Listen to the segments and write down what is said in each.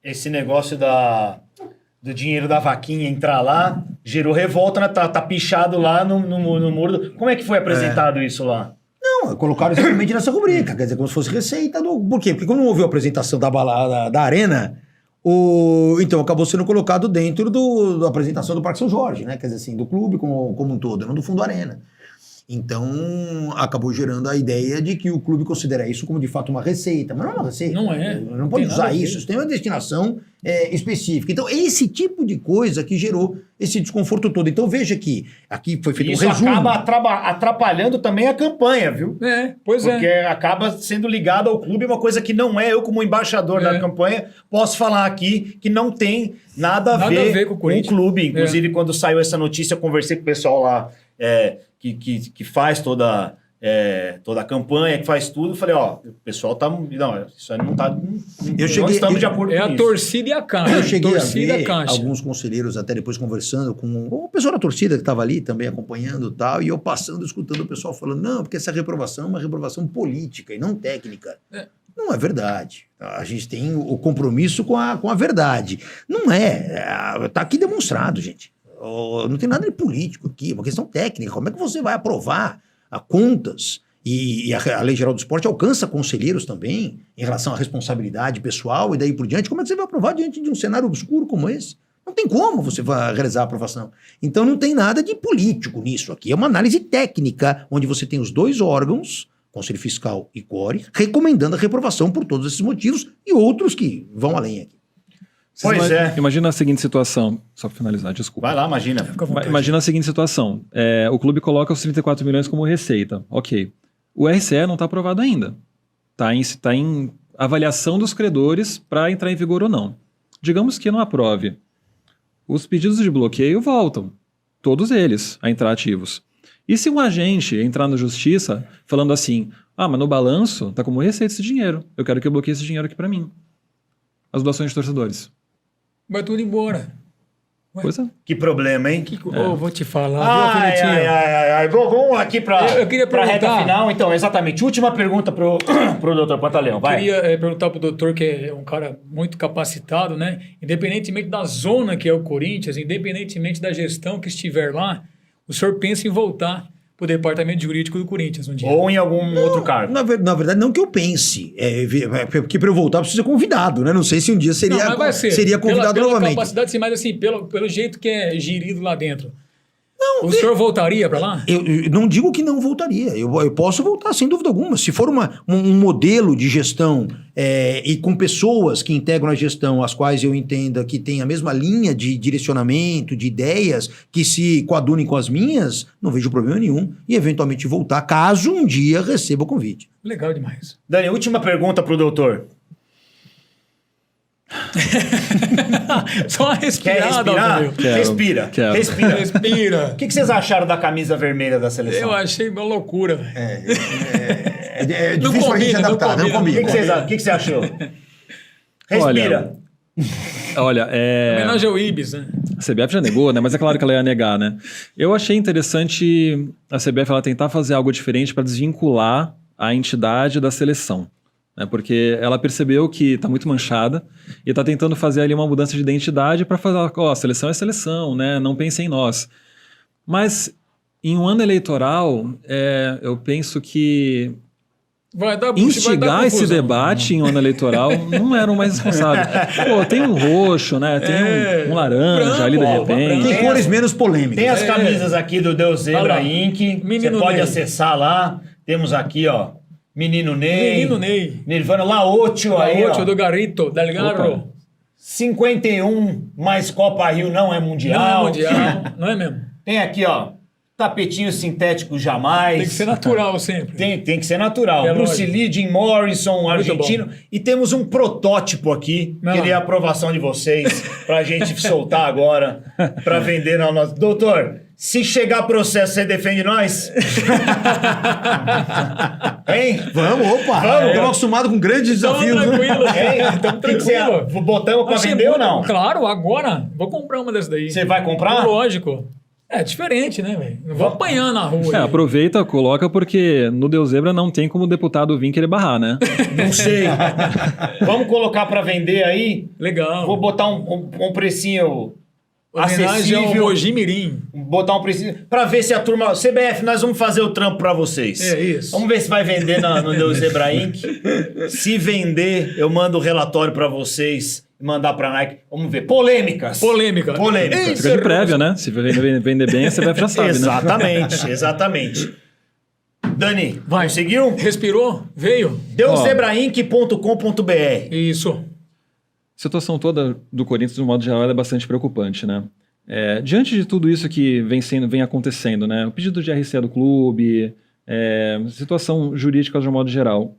esse negócio do dinheiro da vaquinha entrar lá gerou revolta, né? Tá pichado lá no muro. Como é que foi apresentado isso lá? Não, colocaram exatamente nessa rubrica, quer dizer, como se fosse receita do... Por quê? Porque quando não houve a apresentação da Arena, então acabou sendo colocado dentro da apresentação do Parque São Jorge, né? Quer dizer assim, do clube como um todo, não do Fundo Arena. Então, acabou gerando a ideia de que o clube considera isso como, de fato, uma receita. Mas não é uma receita. Não é. Não pode usar isso. Isso tem uma destinação específica. Então, é esse tipo de coisa que gerou esse desconforto todo. Então, veja que aqui foi feito um resumo. Isso acaba atrapalhando também a campanha, viu? Porque acaba sendo ligado ao clube, uma coisa que não é. Eu, como embaixador da campanha, posso falar aqui que não tem nada a ver com o clube. Inclusive, quando saiu essa notícia, eu conversei com o pessoal lá... Que faz toda a campanha, que faz tudo, eu falei, ó, o pessoal tá... Não, isso aí não tá... Não estamos de acordo com isso. É a torcida e a caixa. Eu cheguei a ver alguns conselheiros até depois conversando com o pessoal da torcida que estava ali também acompanhando e tal, e eu passando, escutando o pessoal falando, não, porque essa reprovação é uma reprovação política e não técnica. Não é verdade. A gente tem o compromisso com a verdade. Não é. Tá aqui demonstrado, gente. Não tem nada de político aqui, é uma questão técnica. Como é que você vai aprovar contas? E a Lei Geral do Esporte alcança conselheiros também em relação à responsabilidade pessoal e daí por diante. Como é que você vai aprovar diante de um cenário obscuro como esse? Não tem como você vai realizar a aprovação. Então não tem nada de político nisso aqui. É uma análise técnica, onde você tem os dois órgãos, Conselho Fiscal e CORE, recomendando a reprovação por todos esses motivos e outros que vão além aqui. Imagina a seguinte situação, só para finalizar, desculpa. Vai lá, imagina. Imagina a seguinte situação, o clube coloca os 34 milhões como receita, ok. O RCE não está aprovado ainda, está em avaliação dos credores para entrar em vigor ou não. Digamos que não aprove. Os pedidos de bloqueio voltam, todos eles, a entrar ativos. E se um agente entrar na justiça falando assim, mas no balanço está como receita esse dinheiro, eu quero que eu bloqueie esse dinheiro aqui para mim. As doações de torcedores. Vai tudo embora. Pois é. Que problema, hein? Vou te falar, viu, Vamos aqui para a reta final. Então, exatamente. Última pergunta pro doutor Pantaleão. Vai. Eu queria perguntar pro doutor, que é um cara muito capacitado, né? Independentemente da zona que é o Corinthians, independentemente da gestão que estiver lá, o senhor pensa em voltar para o departamento jurídico do Corinthians um dia? Ou em algum outro cargo? Na verdade, não que eu pense. Porque para eu voltar, eu preciso ser convidado, né? Não sei se um dia seria convidado pela novamente. Capacidade, sim, mas assim, pelo jeito que é gerido lá dentro. O senhor voltaria para lá? Eu não digo que não voltaria. Eu posso voltar, sem dúvida alguma. Se for um modelo de gestão e com pessoas que integram a gestão, as quais eu entenda que tem a mesma linha de direcionamento, de ideias, que se coadunem com as minhas, não vejo problema nenhum. E eventualmente voltar, caso um dia receba o convite. Legal demais. Dani, última pergunta para o doutor. Só uma respirada. Respira. O que vocês acharam da camisa vermelha da seleção? Eu achei uma loucura. É difícil pra gente adaptar, não combina. O que você achou? Respira. Olha, homenagem ao Ibis, né? A CBF já negou, né? Mas é claro que ela ia negar, né? Eu achei interessante a CBF ela tentar fazer algo diferente para desvincular a entidade da seleção. Porque ela percebeu que está muito manchada e está tentando fazer ali uma mudança de identidade para fazer, a seleção é seleção, né? Não pense em nós. Mas em um ano eleitoral, eu penso que instigar esse debate em um ano eleitoral não era o mais responsável. Tem um roxo, né? Tem um laranja branco, ali de repente. Tem cores menos polêmicas. Tem as camisas aqui do Deus Zebra Inc. Você pode acessar lá. Temos aqui, ó. Menino Ney. Nirvana Laotio aí, Laotio do Garrito, del Garro. 51 mais Copa Rio não é mundial. Não é mesmo. Tem aqui, ó, tapetinho sintético jamais. Tem que ser natural sempre. Tem que ser natural. Bruce Lee, Jim Morrison, argentino. E temos um protótipo aqui. Queria a aprovação de vocês pra gente soltar agora, pra vender na nossa... Doutor, se chegar processo, você defende nós? Hein? Vamos. Estamos acostumados com grandes desafios. Tranquilo. Estamos tranquilos. Botamos pra vender ou não? Claro, agora. Vou comprar uma dessas daí. Você vai comprar? Lógico. É diferente, né, velho? Não vou apanhar na rua. Aproveita, coloca, porque no Deus Zebra não tem como o deputado vir querer barrar, né? Não sei. Vamos colocar para vender aí? Legal. Vou botar um precinho acessível. Ao Mogi Mirim. Botar um precinho para ver se a turma... CBF, nós vamos fazer o trampo para vocês. É isso. Vamos ver se vai vender no Deus Zebra Inc. Se vender, eu mando o relatório para vocês... mandar pra Nike. Vamos ver. Polêmicas. Polêmica. Fica de prévia, né? Se vender bem, a CBF já sabe, exatamente, né? Exatamente. Dani, conseguiu? Respirou? Veio? deusebrainc.com.br. Isso. A situação toda do Corinthians, de um modo geral, é bastante preocupante, né? Diante de tudo isso que vem acontecendo, né? O pedido de RCE do clube, situação jurídica de um modo geral.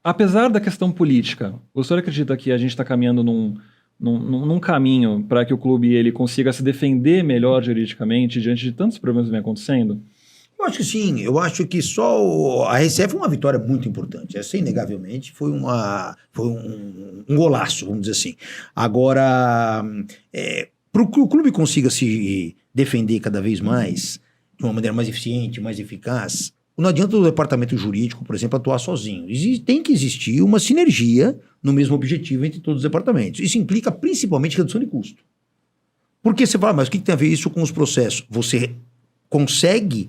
Apesar da questão política, o senhor acredita que a gente está caminhando num caminho para que o clube ele consiga se defender melhor juridicamente diante de tantos problemas que vem acontecendo? Eu acho que sim. Eu acho que só a RCE foi uma vitória muito importante. Essa, inegavelmente, foi um golaço, vamos dizer assim. Agora, para que o clube consiga se defender cada vez mais, de uma maneira mais eficiente, mais eficaz... Não adianta o departamento jurídico, por exemplo, atuar sozinho. Tem que existir uma sinergia no mesmo objetivo entre todos os departamentos. Isso implica principalmente redução de custo. Porque você fala, mas o que tem a ver isso com os processos? Você consegue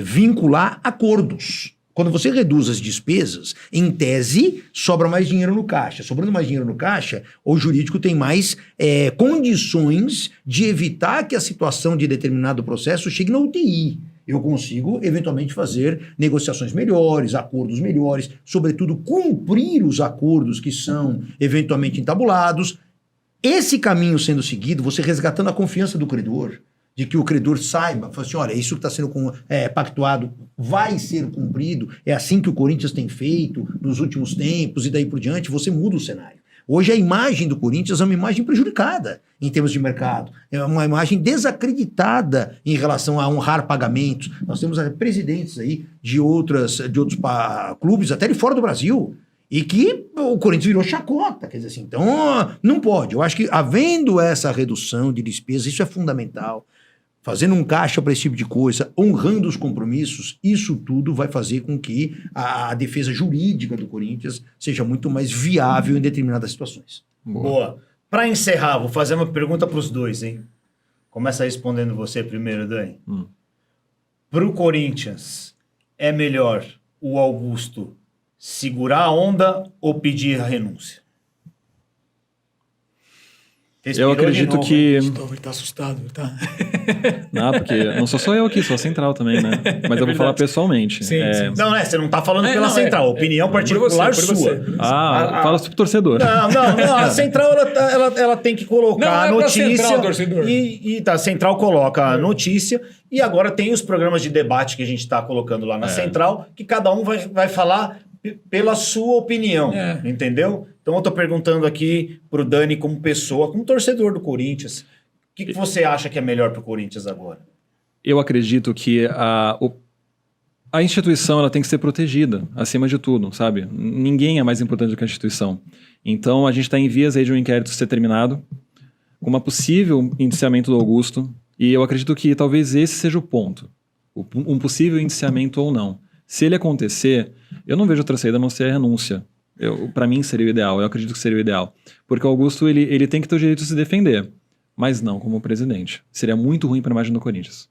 vincular acordos. Quando você reduz as despesas, em tese, sobra mais dinheiro no caixa. Sobrando mais dinheiro no caixa, o jurídico tem mais condições de evitar que a situação de determinado processo chegue na UTI. Eu consigo, eventualmente, fazer negociações melhores, acordos melhores, sobretudo cumprir os acordos que são eventualmente entabulados. Esse caminho sendo seguido, você resgatando a confiança do credor, de que o credor saiba, fala assim, olha, isso que está sendo pactuado vai ser cumprido, é assim que o Corinthians tem feito nos últimos tempos e daí por diante, você muda o cenário. Hoje a imagem do Corinthians é uma imagem prejudicada em termos de mercado. É uma imagem desacreditada em relação a honrar pagamentos. Nós temos presidentes aí de outros clubes, até de fora do Brasil, e que o Corinthians virou chacota. Quer dizer assim, então não pode. Eu acho que havendo essa redução de despesas, isso é fundamental. Fazendo um caixa para esse tipo de coisa, honrando os compromissos, isso tudo vai fazer com que a defesa jurídica do Corinthians seja muito mais viável em determinadas situações. Boa. Para encerrar, vou fazer uma pergunta para os dois, hein? Começa respondendo você primeiro, Dani. Para o Corinthians, é melhor o Augusto segurar a onda ou pedir a renúncia? Eu acredito que... Ele tá assustado, tá? Não, porque não sou só eu aqui, sou a Central também, né? Mas eu vou falar pessoalmente. Sim. Não, você não tá falando pela Central. Opinião particular sua. Fala sobre o torcedor. Não. A Central, ela tem que colocar a notícia. Central, torcedor. A Central coloca a notícia. E agora tem os programas de debate que a gente tá colocando lá na Central, que cada um vai falar pela sua opinião, entendeu? Então eu tô perguntando aqui pro Dani como pessoa, como torcedor do Corinthians, o que você acha que é melhor pro Corinthians agora? Eu acredito que a instituição ela tem que ser protegida, acima de tudo, sabe? Ninguém é mais importante do que a instituição. Então a gente está em vias aí de um inquérito ser terminado, com uma possível indiciamento do Augusto, e eu acredito que talvez esse seja o ponto, um possível indiciamento ou não. Se ele acontecer, eu não vejo outra saída a não ser a renúncia. Para mim seria o ideal, eu acredito que seria o ideal. Porque o Augusto ele tem que ter o direito de se defender, mas não como presidente. Seria muito ruim para a imagem do Corinthians.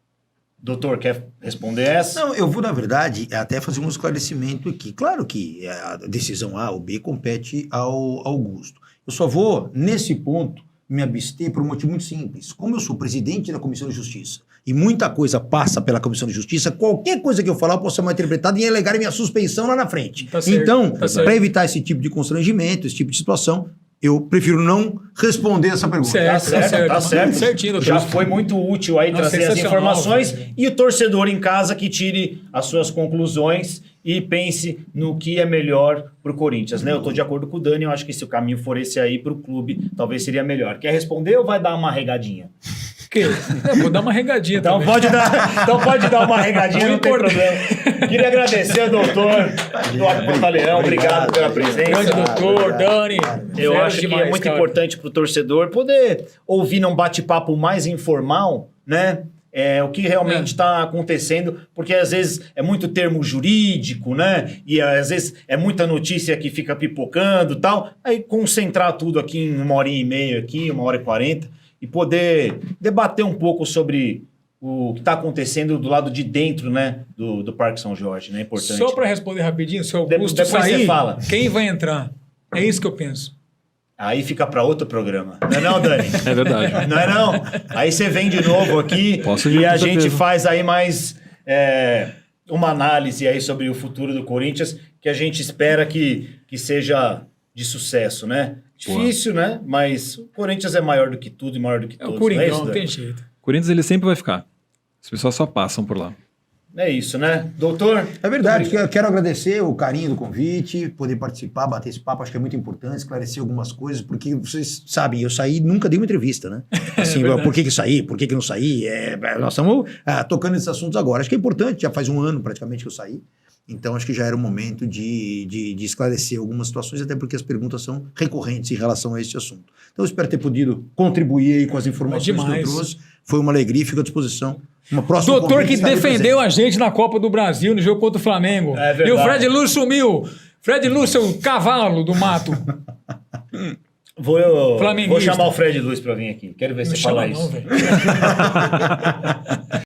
Doutor, quer responder essa? Não, eu vou, na verdade, até fazer um esclarecimento aqui. Claro que a decisão A ou B compete ao Augusto. Eu só vou, nesse ponto, me abster por um motivo muito simples. Como eu sou presidente da Comissão de Justiça e muita coisa passa pela Comissão de Justiça, qualquer coisa que eu falar pode ser mal interpretada e alegar minha suspeição lá na frente. Tá certo, então, para evitar esse tipo de constrangimento, esse tipo de situação, eu prefiro não responder essa pergunta. Tá certo. Certinho, doutor. Já foi muito útil aí trazer as informações e o torcedor em casa que tire as suas conclusões e pense no que é melhor pro Corinthians, né? Eu tô de acordo com o Dani, eu acho que se o caminho for esse aí pro clube, talvez seria melhor. Quer responder ou vai dar uma regadinha? Vou dar uma regadinha então também. Pode dar uma regadinha, não tem problema. Queria agradecer ao doutor Eduardo Pantaleão, obrigado pela presença. Grande doutor, Dani. Eu acho que é muito importante pro torcedor poder ouvir num bate-papo mais informal, né? o que realmente está acontecendo, porque às vezes é muito termo jurídico, né? E às vezes é muita notícia que fica pipocando e tal. Aí concentrar tudo aqui em 1h30 aqui, 1h40, e poder debater um pouco sobre o que está acontecendo do lado de dentro, né, do Parque São Jorge, né? Importante. Só para responder rapidinho, se o Augusto sair, quem vai entrar? É isso que eu penso. Aí fica para outro programa. Não é não, Dani? É verdade. Não é não? Aí você vem de novo aqui e a gente faz aí mais uma análise aí sobre o futuro do Corinthians, que a gente espera que seja de sucesso, né? Difícil, né? Mas o Corinthians é maior do que tudo e maior do que todos. O Coringão, não tem jeito. O Corinthians ele sempre vai ficar. As pessoas só passam por lá. É isso, né? Doutor? É verdade. Quero agradecer o carinho do convite, poder participar, bater esse papo. Acho que é muito importante esclarecer algumas coisas, porque vocês sabem, eu saí nunca dei uma entrevista, né? Assim, por que saí, por que não saí? Nós estamos tocando esses assuntos agora. Acho que é importante, já faz um ano praticamente que eu saí. Então, acho que já era o momento de esclarecer algumas situações, até porque as perguntas são recorrentes em relação a esse assunto. Então, eu espero ter podido contribuir aí com as informações que eu trouxe. Foi uma alegria e fico à disposição. Uma próxima doutor que defendeu a gente na Copa do Brasil, no jogo contra o Flamengo. É verdade. E o Fred Luz sumiu. Fred Luz, seu cavalo do mato. Vou chamar o Fred Luz para vir aqui. Quero ver você falar isso. Não, velho.